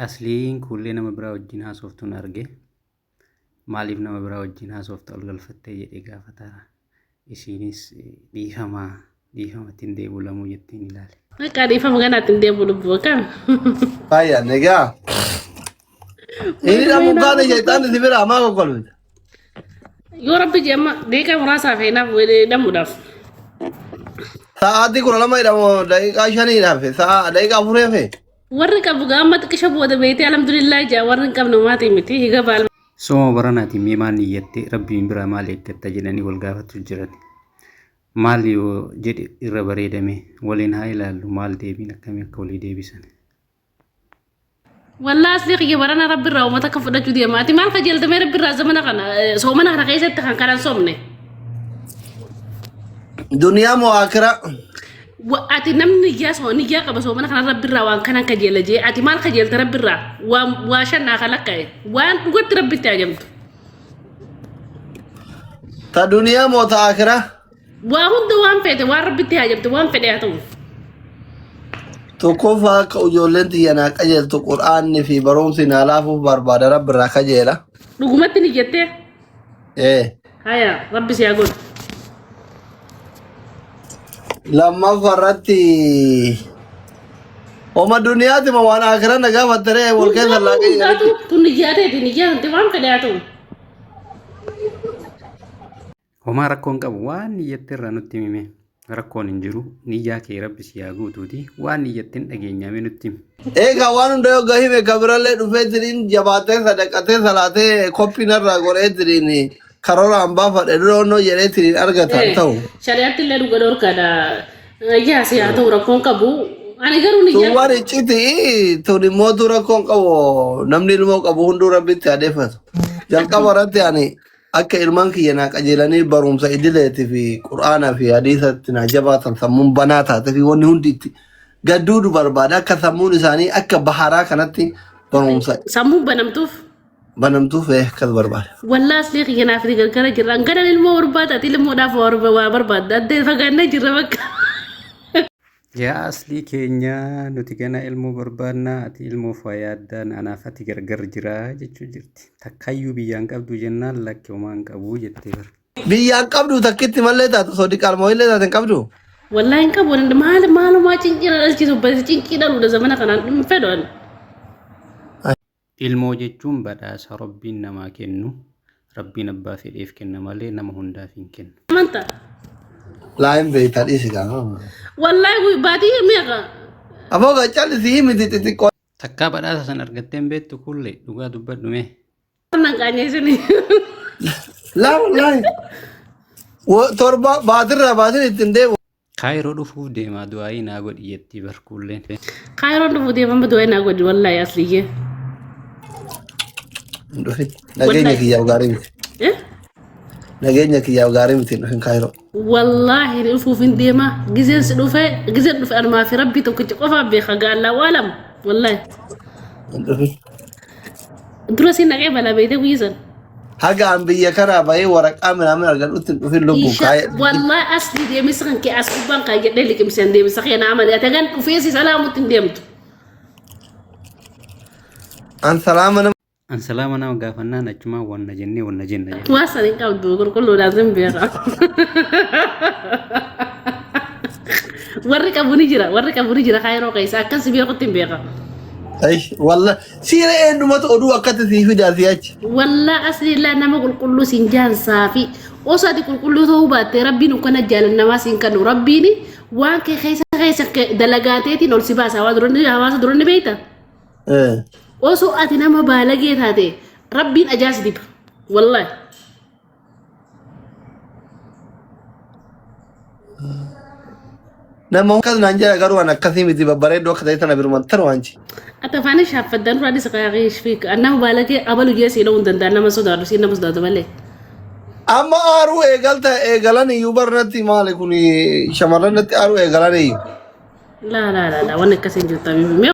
asliin kullee nama biraa wajjin haasoftuun arge maaliif nama biraa wajjin haasoftu ol galfattee jedhee gaafata. Isiinis dhiifamatti hin deebi'u jettiin ilaale. Akka dhiifama kanaatti hin deebi'u lubbuu akkam. Baay'ee negaa. Inni nama gaana jeetaan si bira amaa kokkolfita. Yoo rabbi jeema deeqa muraasaa feenaaf dhamuudhaaf. Sa'aatii 12 jedhamu daqiiqaa 5 dhaafe daqiiqaa 4 hafe. Warri qabu gaama xiqqisha booda beekte alhamdulillah jaa warri hin qabne maatii miti higa baal. Sooma baranaati mee maal niyyatte rabbiin biraa maal eeggatta jedhanii wal gaafatu jiran. Maal yoo jedhe irra bareedame waliin haa ilaallu maal deebiin akkamii akka walii deebisan. Wallah asli xiyya barana rabbi irraa uummata akka fudhachuu deema. Ati maal qajeeltamee rabbi irraa zamana kana soomana kana keessatti kan kanan soomne. Duniyaa moo akira? Ati namni niyyaa qaba soomana kana rabbi irraa waan kanan qajeela jee ati maal qajeelta rabbi irraa waa shannaa kalakka'e waan dhugatti rabbitti ajamtu. Ta duniyaa moo ta akira? Waa hunda waan fedhe waan rabbitti ajamtu waan fedhe haa ta'u. Tokkoffaa akka ijoolleen xiyyanaa qajeeltu qur'aanni fi barumsi naa laafuuf barbaada rabbi irraa qajeela. Dhugumatti ni jettee? Haya rabbi si haa godhu. Lammaffaa irratti oma duniyaati ma waan akira na gaafattaree wal keessa laaqee jirti. Tun niyyaate waan fedhe haa ta'u. Homaa rakkoon qabu waan niyyatte irraa nutti himime. Rakkoon hin jiru niyyaa kee rabbi si haa guutuuti waan niyyattiin dhageenyame nutti himi. Egaa waan hunda yoo gahime kabirallee dhufee jiriin jabaatee sadaqatee salaatee koppiinarraa godhee jiriin karoora hambaa fadhe duroonnoo jedhee jiriin argatan ta'u. Shari'aatti illee dhuga dhorkaadha. Yaa si haa ta'u rakkoon qabu. Ani garuu niyyaa. Tun waan icciti tun immoo tu rakkoon qabu namni ilmoo qabu hunduu rabbitti adeeffatu. Jalqaba irratti ani akka ilmaan kiyya naa qajeelanii barumsa idileetii fi qur'aanaa fi hadiisatti naa jabaatan sammuun banaa taate fi wanni hundi itti gadduudu barbaada akka sammuun isaanii akka baharaa kanatti barumsa. Sammuun Banamtuuf akkas barbaada. Wallaas lee kiyya naaf gargara jirra. Gadan ilmoo barbaada ati ilmoodhaaf waa barbaada. Addee fagaannee jirra bakka. Yaa aslii keenya nuti gana ilmoo barbaadna ati ilmoof waa yaaddaan anaaf ati gargar jira jechuu jirti. Takkayyuu biyyaan qabdu jennaan lakke homaan qabu jettee bara. Biyyaan qabdu takkitti mallee taatu soodii qalmoo illee taate hin qabdu. Wallahi hin qabu maalumaa cinqina dhalchisu basi cinqii dhaluudha zamana kanaan hin fedhan. Ilmoo jechuun badhaasa rabbiin namaa kennu rabbiin abbaa fedheef kenna malee nama hundaaf hin kennu. Amantaa. Laayin beektaa dhiisi gaa. Wallahi baadiyyaa meeqa? Aboo gachalli si himiti xixiqqoo. Takkaa badhaasa san argatteen beektu kullee dhugaa dubbadhu mee. Nan qaanyeessini. Laayin. Torba baatiin ittiin deemu. Kaayiroo dhufuuf deemaa du'aayii naa godhi jettii barkuulleen. Kaayiroo dhufuuf deemaa du'aayii naa godhi wallahi asliyyee. Nageenya kiyyaaf gaarii miti. Nageenya kiyyaaf gaarii miti dhufin kaayiroo. Wallahi dhufuuf hin deemaa gizeen dhufe almaa fi rabbii tokkicha qofaa beeka gaallaa waalam wallahi. Dura si naqee balaa beekte guyyisan. Haga an biyya kanaa bahee waraqaa minaamin argadhutti dhufin lubbuun kaayee. Wallahi asli deemisa kan kee as gubbaan kaa jedhee liqimseen deemisa kee nama dhiyaate gan dhufeesi salaamutti hin deemtu. An salaama nama gaafannaan achumaa wanna jennee wanna jenna jedhe. Waa san hin qabdu qulqulluudhaan sin beeka. Warri qabu ni jira kaayiroo keessa akkas si beekutti hin beeka. Wallah siira eenyumatu oduu akkatti sii fidaa si'achi. Wallah asliillee nama qulqulluu siin jaansaa fi osoo ati qulqulluu ta'uu baatte rabbiin ukkana jaalannamaa siin kennu rabbiin waan kee keessa dalagaateetiin ol si baasa hawaasa duranni beekta. Osoo ati nama baalagee taate rabbiin ajaa'ibsi diba wallahi. Nama akkas naan jedha garuu an akkasii miti babbareeddoo akka ta'e tana biruman tana waanchi. Ati afaan shaaffaddan dura adii saqaaqee fi nama baalagee abalu jee siidhuu hin danda'an nama sodaatu siin nama sodaatu malee. Amma aaruu eegalan iyyuu barnatti maali kun shamarran natti aaruu eegalan iyyuu. Laa waan akkasiin jirtu.